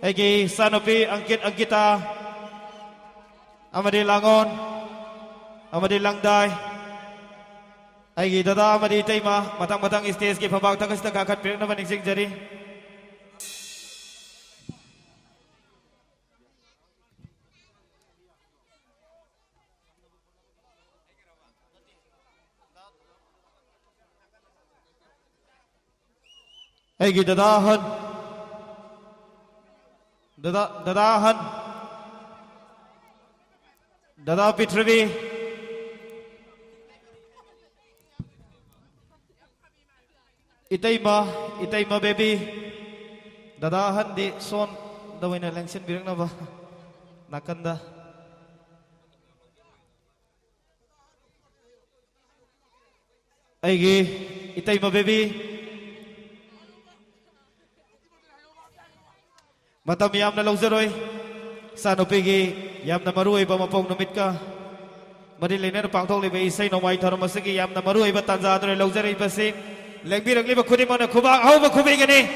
Egi Sanopi Angkit Angkita Amadi Langon Amadi Langdai Egi Dada Amadi Taima Matang-matang stage ki phabak takas kakat pirak na maning jari Egi Dadahan Dadahan Dada Pitravi Itaima baby Dadahan di son dawai na lengsin bilang na ba nakanda Egi Itaima baby Matam yam na longzeroy Sanopigi yam na maruay ba mapong numit ka Madilay na pangtong liba isay no may taro masigi yam na maruay ba tanzado na longzeroy basin Lengbirang liba kunin mo na kubang Aw ba kubing gani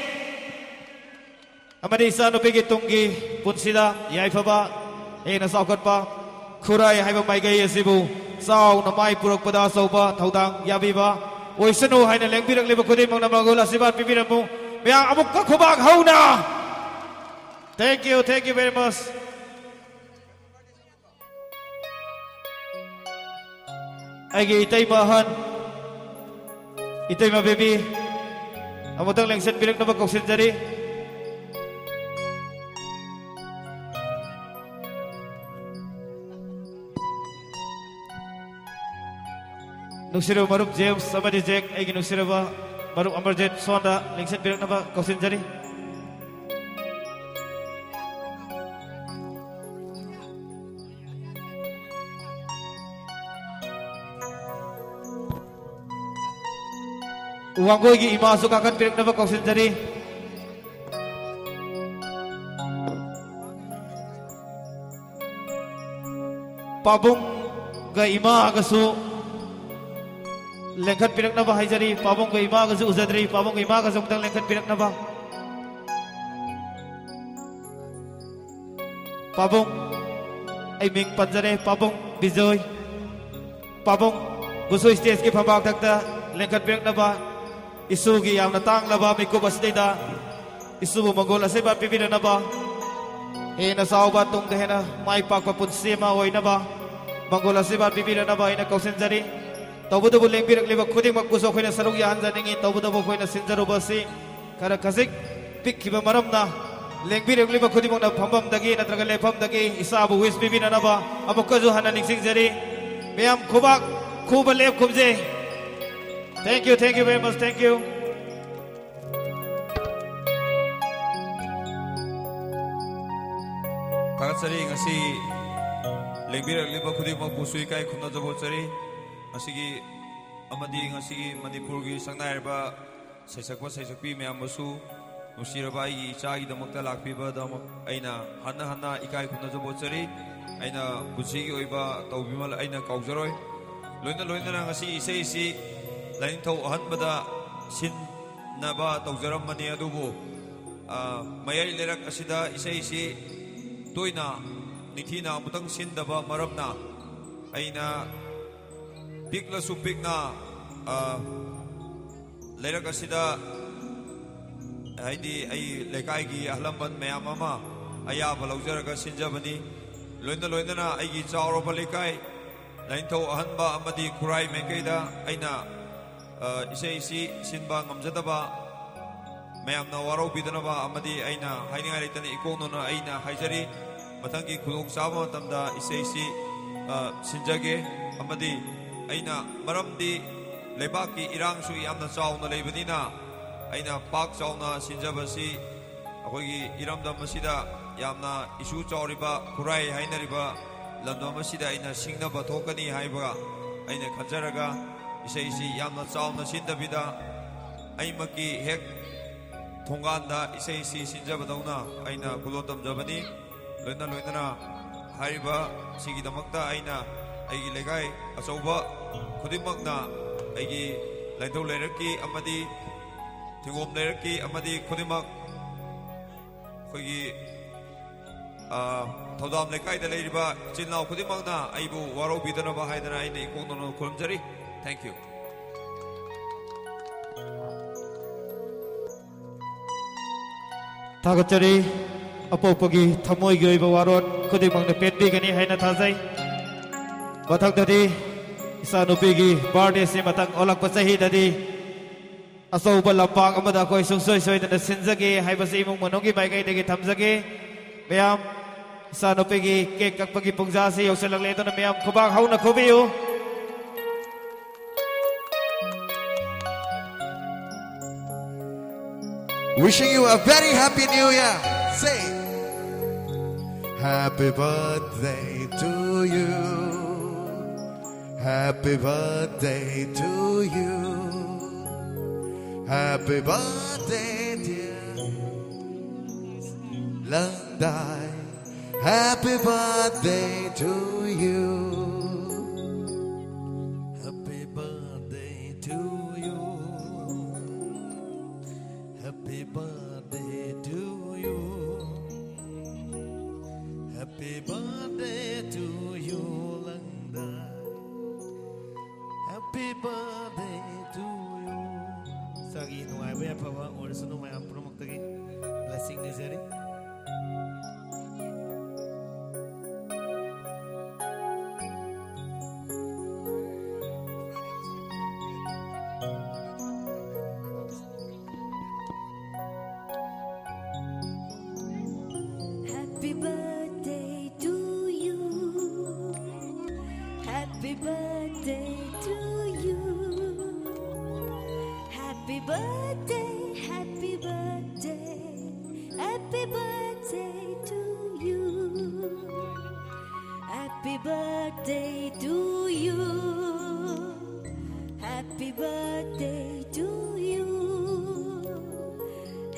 Amadi Sanopigi tunggi punsida Yay pa ba nasakot pa Kuray hay ba may gaya sibu Saw na may purok padasaw pa Taudang yabi ba Uy sanu hay na lengbirang liba kunin mo na magula sibat pipiran mo Mayang amok ka kubang haw na Thank you very much. Agi Itaimahan, Itaima baby, amutang lengsen bilang na magkoksin jari. Nuksiro marup James sama di Jack, agi nuksiro ba marup Amarjet Sonda lengsen bilang na magkoksin jari. Uang ko igi imasok akan pirik na bakoksin jari Pabong ga ima agasu lengkat pirik na ba hay jari Pabong ga ima agasu uzadri Pabong ga ima agasu mutang lengkat pirik na ba Pabong ay ming panjare Pabong bijoy Pabong gusto stage ki phabak takta lengkat pirik na ba Isugi yam natang laba may kubas dita Isubu magola sa iba pipina na ba nasaw ba itong kahina may pagpapunsima way na ba Magola sa iba pipina na ba Inakausin jari Tawbudabu leng birak libak kuding magkuso ko'y na sarugyahan janingi Tawbudabu ko'y na sinjaro basi Karakasik Pikiba maram na Leng birak libak kuding mong na pambam dagi Natraga lepam dagi Isabu wis pipina na ba Amukazuhan na ningsing jari Mayam kubak Kubalep kubje Thank you very much, thank you. Kagat-sari ngasi lengbirang liba kudi magpusoy kay kumna jabot sari ngasigi amadi ngasi Manipur gi sangnay ba saysakpa saysakpi mayam basu nusiraba igi icha gi damakta lakpiba damak aina hana ikai kumna jabot sari aina pusi gi oiba tawbimal aina kaujoroy loina na ngasi isay Lain tau ahanbada sin naba taujaram mani adubu mayay lirak asida isa-isi toyna nithina mutang sin daba maramna ayna pikla supik na lirak asida ay lekay gi ahlamban mayam ama aya balaujaraga sinjabani loina na ay gi chawro balikay lain tau ahanba amadi kuray mengkayda ayna Isa-isi sinba ngamjadaba mayam na waraw bidanaba amadi ayna hainingay litani ikono na ayna haijari matangi kulong sama matamda isa-isi sinjage amadi ayna maramdi lebaki irang su iyam na chaw na lebanina ayna pak chaw na sinjabasi akogi iramdam masida yamna isu chawriba kuray hainariba lamdam masida ayna singnaba thokani haibaga ayna khanjaraga Isa-isi yamna chawna sindabida ay maki hek thonganda isa-isi sinjabadawna ayna kulodam jabani loina na hariba sigidamakta ayna aygi legay asawba khudimagna aygi laintaw lairaki amadi tingom lairaki amadi khudimak khogi ꯊꯧꯗꯥꯝ ꯂꯩꯀꯥꯏꯗ ꯂꯩꯔꯤꯕ ꯏꯆꯤꯜ ꯏꯅꯥꯎ ꯈꯨꯗꯤꯡꯃꯛꯅ ꯑꯩꯕꯨ ꯋꯥꯔꯧꯕꯤꯗꯅꯕ ꯍꯥꯏꯗꯅ ꯑꯩꯅ ꯏꯀꯣꯛꯅꯅ ꯈꯨꯔꯨꯝꯖꯔꯤ thank you ꯊꯥꯒꯠꯆꯔꯤ ꯑꯄꯣꯛꯄꯒꯤ ꯊꯃꯣꯏꯒꯤ ꯑꯣꯏꯕ ꯋꯥꯔꯣꯜ ꯈꯨꯗꯤꯡꯃꯛꯅ ꯄꯦꯟꯕꯤꯒꯅꯤ ꯍꯥꯏꯅ ꯊꯥꯖꯩ ꯃꯊꯪꯗꯗꯤ ꯏꯆꯥꯅꯨꯄꯤꯒꯤ ꯕꯥꯔꯗꯦꯁꯤ ꯃꯇꯪ ꯑꯣꯜꯂꯛꯄ ꯆꯍꯤꯗꯗꯤ ꯑꯆꯧꯕ ꯂꯝꯄꯥꯛ ꯑꯃꯗ ꯑꯩꯈꯣꯏ ꯁꯨꯡꯁꯣꯏ ꯁꯣꯏꯗꯅ ꯁꯤꯟꯖꯒꯦ ꯍꯥꯏꯕꯁꯤ ꯏꯃꯨꯡ ꯃꯅꯨꯡꯒꯤ ꯃꯥꯏꯀꯩꯗꯒꯤ ꯊꯝꯖꯒꯦ ꯃꯌꯥꯝ ꯏꯆꯥꯅꯨꯄꯤꯒꯤ ꯀꯦꯛ ꯀꯛꯄꯒꯤ ꯄꯨꯡꯖꯥꯁꯤ ꯌꯧꯁꯤꯜꯂꯛꯂꯦ ꯑꯗꯨꯅ ꯃꯌꯥꯝ ꯈꯨꯕꯥꯛ ꯍꯧꯅ ꯈꯨꯕꯤꯌꯨ Wishing you a very happy new year. Say, happy birthday to you. Happy birthday to you. Happy birthday, dear Lang Dai. Happy birthday to you. Happy birthday to you. Happy birthday to you. Happy birthday to you, Langda. Happy birthday to you. Sagi nuai we phawa or sunu mai apro muktagi blessing nizari. Happy birthday to you. Happy birthday to you. Happy birthday, happy birthday. Happy birthday to you. Happy birthday to you. Happy birthday to you.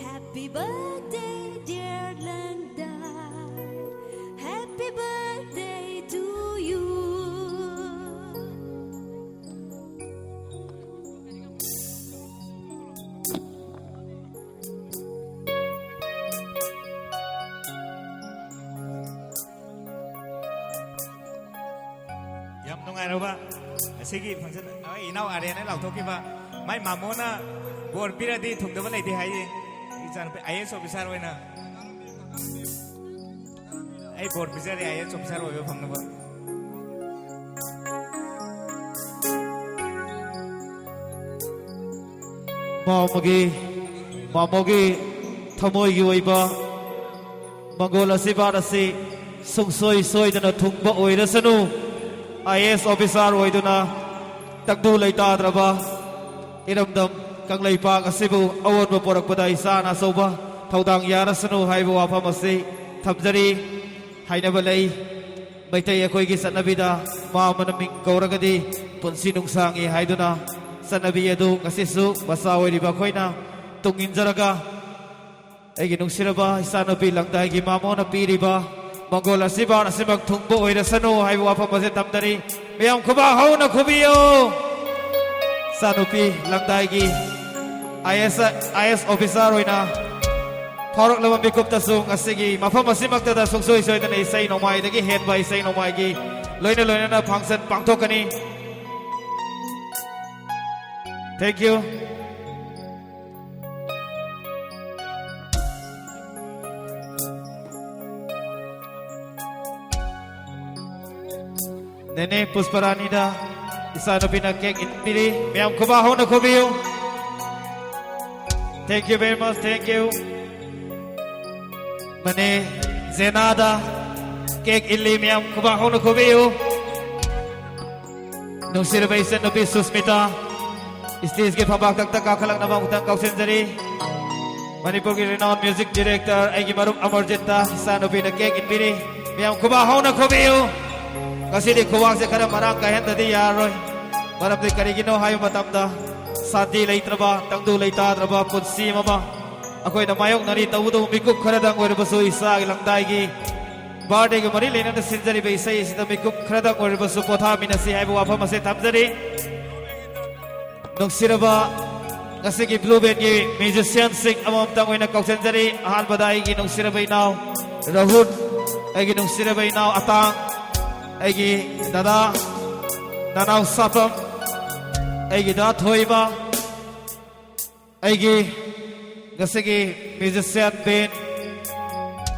Happy birthday, dear Landa. Happy birthday to you. ꯌꯥꯝ ꯅꯨꯡꯉꯥꯏꯔꯕ ꯑꯁꯤꯒꯤ function ꯏꯅꯥꯎ ꯑꯥꯔꯦꯅ ꯂꯥꯎꯊꯣꯛꯈꯤꯕ ꯃꯥꯏ ꯃꯥꯃꯣꯅ ꯕꯣꯔ ꯄꯤꯔꯗꯤ ꯊꯨꯡꯗꯕ ꯂꯩꯇꯦ ꯍꯥꯏꯌꯦ ꯏꯆꯥꯅꯨꯄꯤ I S officer ꯑꯣꯏꯅ ꯑꯩ ꯕꯣꯔ ꯄꯤꯖꯔꯦ ꯑꯥꯏ ꯑꯦꯁ ꯑꯣꯐꯤꯁꯥꯔ ꯑꯣꯏꯕ ꯐꯪꯅꯕ ꯃꯥꯃꯣꯒꯤ ꯊꯃꯣꯏꯒꯤ ꯑꯣꯏꯕ ꯃꯪꯒꯣꯜ ꯑꯁꯤꯕꯥꯠ ꯑꯁꯤ ꯁꯨꯡꯁꯣꯏ ꯁꯣꯏꯗꯅ ꯊꯨꯡꯕ ꯑꯣꯏꯔꯁꯅꯨ ꯑꯥꯏ ꯑꯦꯁ ꯑꯣꯐꯤꯁꯥꯔ ꯑꯣꯏꯗꯨꯅ ꯇꯪꯗꯨ ꯂꯩꯇꯥꯗ꯭ꯔꯕ ꯏꯔꯝꯗꯝ ꯀꯪꯂꯩꯄꯥꯛ ꯑꯁꯤꯕꯨ ꯑꯑꯣꯟꯕ ꯄꯣꯔꯛꯄꯗ ꯏꯁꯥꯅ ꯑꯆꯧꯕ ꯊꯧꯗꯥꯡ ꯌꯥꯔꯁꯅꯨ ꯍꯥꯏꯕ ꯋꯥꯐꯝ ꯑꯁꯤ ꯊꯝꯖꯔꯤ ꯍꯥꯏꯅꯕ ꯂꯩ ꯃꯩꯇꯩ ꯑꯩꯈꯣꯏꯒꯤ ꯆꯠꯅꯕꯤꯗ ꯃꯥꯃꯅ ꯃꯤꯡ ꯀꯧꯔꯒꯗꯤ ꯄꯨꯟꯁꯤ ꯅꯨꯡꯁꯥꯡꯉꯤ ꯍꯥꯏꯗꯨꯅ ꯆꯠꯅꯕꯤ ꯑꯗꯨ ꯉꯁꯤꯁꯨ ꯃꯆꯥ ꯑꯣꯏꯔꯤꯕ ꯑꯩꯈꯣꯏꯅ ꯇꯨꯡ ꯏꯟꯖꯔꯒ ꯑꯩꯒꯤ ꯅꯨꯡꯁꯤꯔꯕ ꯏꯆꯥꯅꯨꯄꯤ ꯂꯪꯗꯥꯏꯒꯤ ꯃꯥꯃꯣꯅ ꯄꯤꯔꯤꯕ ꯃꯪꯒꯣꯜ ꯑꯁꯤꯕꯥꯠ ꯑꯁꯤꯃꯛ ꯊꯨꯡꯕ ꯑꯣꯏꯔꯁꯅꯨ ꯍꯥꯏꯕ ꯋꯥꯐꯝ ꯑꯁꯤ ꯊꯝꯖꯔꯤ ꯃꯌꯥꯝ ꯈꯨꯕꯥꯛ ꯍꯧꯅ ꯈꯨꯕꯤꯌꯨ ꯏꯆꯥꯅꯨꯄꯤ ꯂꯪꯗꯥꯏꯒꯤ ꯑꯥꯏ ꯑꯦꯁ ꯑꯣꯐꯤꯁꯥꯔ ꯑꯣꯏꯅ ꯐꯥꯎꯔꯛꯂꯕ ꯃꯤꯀꯨꯞꯇꯁꯨ ꯉꯁꯤꯒꯤ ꯃꯐꯝ ꯑꯁꯤꯃꯛꯇꯗ ꯁꯨꯡꯁꯣꯏ ꯁꯣꯏꯗꯅ ꯏꯁꯩ ꯅꯣꯡꯃꯥꯏꯗꯒꯤ ꯍꯦꯟꯕ ꯏꯁꯩ ꯅꯣꯡꯃꯥꯏꯒꯤ ꯂꯣꯏꯅꯅ ꯐꯪꯁꯟ ꯄꯥꯡꯊꯣꯛꯀꯅꯤ Thank you. Nene Pusparanida isanupin ang cake inpili miyam kubaho na kubiyo. Thank you very much. Thank you. Mane Zenada cake inli miyam kubaho na kubiyo. Nung sirabay sa nubi Susmita Stage के फबाक तक तक काखलक नमक तक कौशंजरी मणिपुर की renowned music director ऐगी मरुम अमरजिता सानुपी न cake इनबिरी मियाम खुबा हो न खुबियो कसिदी खुवाक से खरा मरांग कहन तदी यारोय मरम दे करिगिनो हाय मतमदा साथी लैत्रबा तंगदु लैताद्रबा पुन्सी ममा अखोय न मायोक नरी तउदु मिकुप खरदंग ओरबसु इसा लंगदाइगी बर्थडे के मरी लेना सिंजरी बे इसै इसिदा मिकुप खरदंग ओरबसु पोथा मिनसी हाय वाफम से थमजरी नुक्सिरबा ngasi blue band gi musician sing amam tang oina kauksenjari ahan badai gi नुक्सिरबा इनाव rahul ꯑꯩꯒꯤ ꯅꯨꯡꯁꯤꯔꯕ ꯏꯅꯥꯎ ꯑꯇꯥꯡ ꯑꯩꯒꯤ ꯗꯗꯥ ꯅꯅꯥꯎ ꯁꯥꯐꯝ ꯑꯩꯒꯤ ꯗꯥ ꯊꯣꯏꯕ ꯑꯩꯒꯤ ꯉꯁꯤꯒꯤ ꯃ꯭ꯌꯨꯖꯤꯁꯤꯌꯟ ꯕꯦꯟ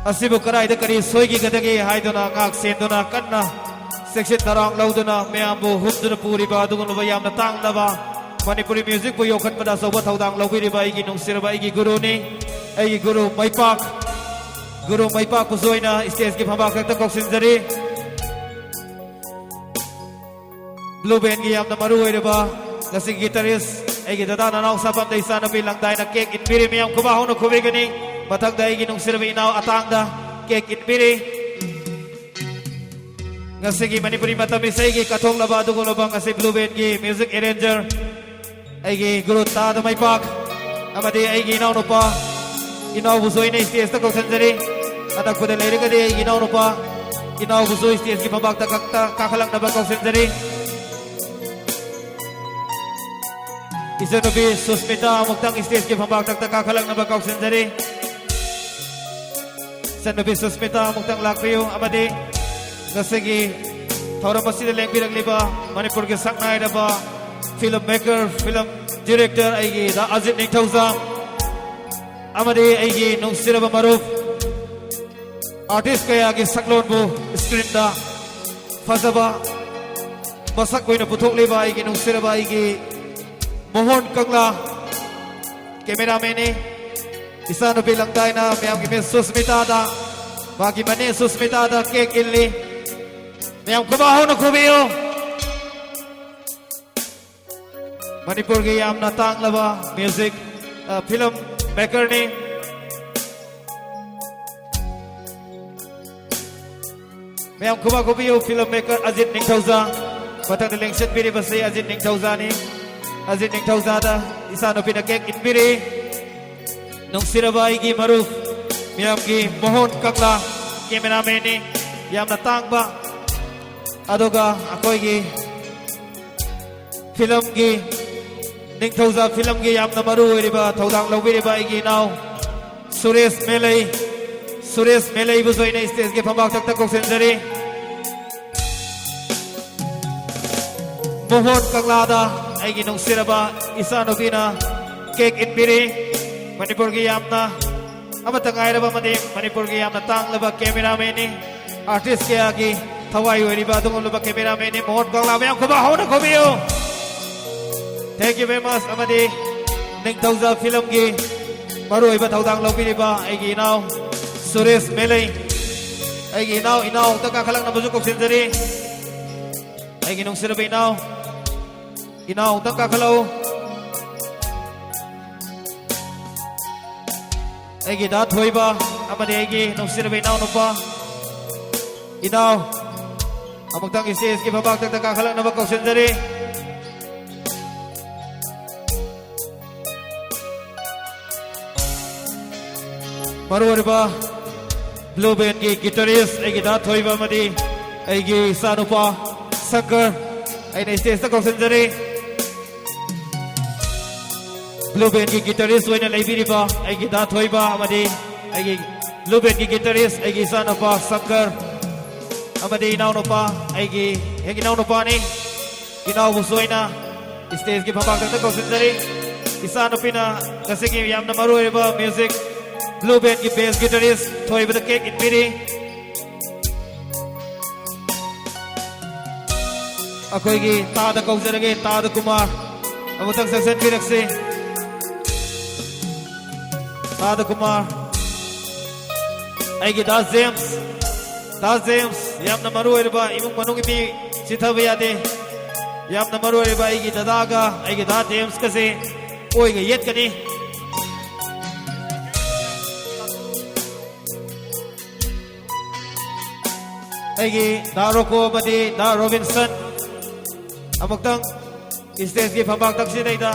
ꯑꯁꯤꯕꯨ ꯀꯔꯥꯏꯗ ꯀꯔꯤ ꯁꯣꯏꯈꯤꯒꯗꯒꯦ ꯍꯥꯏꯗꯨꯅ ꯉꯥꯛ ꯁꯦꯟꯗꯨꯅ ꯀꯟꯅ ꯆꯦꯛꯁꯤꯟ ꯊꯧꯔꯥꯡ ꯂꯧꯗꯨꯅ ꯃꯌꯥꯝꯕꯨ ꯍꯨꯞꯗꯨꯅ ꯄꯨꯔꯤꯕ ꯑꯗꯨꯒꯨꯝꯂꯕ ꯌꯥꯝꯅ ꯇꯥꯡꯂꯕ ꯃꯅꯤꯄꯨꯔꯤ ꯃ꯭ꯌꯨꯖꯤꯛꯄꯨ ꯌꯣꯛꯈꯠꯄꯗ ꯑꯆꯧꯕ ꯊꯧꯗꯥꯡ ꯂꯧꯕꯤꯔꯤꯕ ꯑꯩꯒꯤ ꯅꯨꯡꯁꯤꯔꯕ ꯑꯩꯒꯤ ꯒꯨꯔꯨꯅꯤ ꯑꯩꯒꯤ ꯒꯨꯔꯨ ꯃꯩꯄꯥꯛꯄꯨꯁꯨ ꯑꯩꯅ ꯁ꯭ꯇꯦꯖꯀꯤ ꯐꯝꯕꯥꯛꯊꯛꯇ ꯀꯧꯁꯤꯟꯖꯔꯤ ꯕ꯭ꯂꯨ ꯕꯦꯟꯒꯤ ꯌꯥꯝꯅ ꯃꯔꯨ ꯑꯣꯏꯔꯕ ꯉꯁꯤꯒꯤ ꯒꯤꯇꯔꯤꯁ ꯑꯩꯒꯤ ꯗꯗꯥ ꯅꯅꯥꯎ ꯁꯥꯐꯝꯗ ꯏꯆꯥꯅꯨꯄꯤ ꯂꯪꯗꯥꯏꯅ ꯀꯦꯛ ꯏꯟꯕꯤꯔꯤ ꯃꯌꯥꯝ ꯈꯨꯕꯥꯛ ꯍꯧꯅ ꯈꯨꯕꯤꯒꯅꯤ ꯃꯊꯪꯗ ꯑꯩꯒꯤ ꯅꯨꯡꯁꯤꯔꯕ ꯏꯅꯥꯎ ꯑꯇꯥꯡꯗ cake ꯏꯟꯕꯤꯔꯤ ngasi Manipuri matam isai kathonglaba adugulaba ngasi Blue Band gi music arranger aigi guru ta da mai pak amadi aigi nau nupa inau busoi ne stage ta koksanjari atak pude leire ga de aigi nau nupa inau busoi stage gi pabak ta kakhalang na ba koksanjari isanobi Susmita muktang stage gi pabak ta kakhalang na ba koksanjari sanobi Susmita muktang lakpiyo amadi ngasi thauram asida lengbirang liba Manipur ke saknai daba film maker film director aigi da Ajit Ningthauza amadi aigi nungsiraba maruf artist kaya gi saklon bu screen da fazaba masak koina puthok liba aigi nungsiraba aigi Mohon Kangla cameraman ni isanobi langdai na meyam gi Susmita da bagi mane Susmita da cake illi Yang kubaho na kubiyo Manipur ki yam natang laba music film maker ni Mayam kubiyo film maker Ajit Ningthauza Batang daling set biri basi Ajit Ningthauza ni Ajit Ningthauza da isanobi na cake inbiri Nung sirabai ki maruf Mayam ki Mohon Kangla cameraman ni yam natang ba adoga akoi gi film gi Ningthauza film gi yamna maru oiriba thodang lobiriba igi now Suresh Melai bu joina stage ge phambak tak koksenjari Mohon Kangla da aigi nungsiraba isanobina cake inbiri Manipur gi yamna amatang airaba mani Manipur gi yamna tanglaba cameraman ni artist ke agi Thawai oiriba adungulaba cameraman ni Mohon Kangla mayam kubaho na kubiyo Thank you very much amadi Ningthauza film gi maru oiba thodang lobiriba aigi now Suresh Melai aigi inau taka khalang na bujuk koksenjari aigi nungsiraba inau taka khalau aigi da thoiba amadi aigi nungsiraba inau nupa inau amagtang stage ki babak tak kakhalang na ba koksenjari Marwariba Blue Band ki guitarist aigi da thoiba madi aigi sanupa Sankar aina stage ta koksenjari Blue Band ki guitarist oina leibiriba aigi da thoiba madi aigi Blue Band ki guitarist aigi sanupa Sankar amadi inau nupa aigi inau nupa ni inau busoina stage ki babak tak koksenjari isanupina kasigi yamna maru oiriba music Blue Band ki bass guitarist thoi with the cake in miri akoi gi ta da kaujarage ta da Kumar amutang section ki rakse ta da Kumar ai gi da James yamna maru oiriba imung manung mi sithabe yade yamna maru oiriba ai gi dadaga ai gi da James kase oi gi yet kani aigi da Rocco badi da Robinson amagtang stage ki phambak tak si da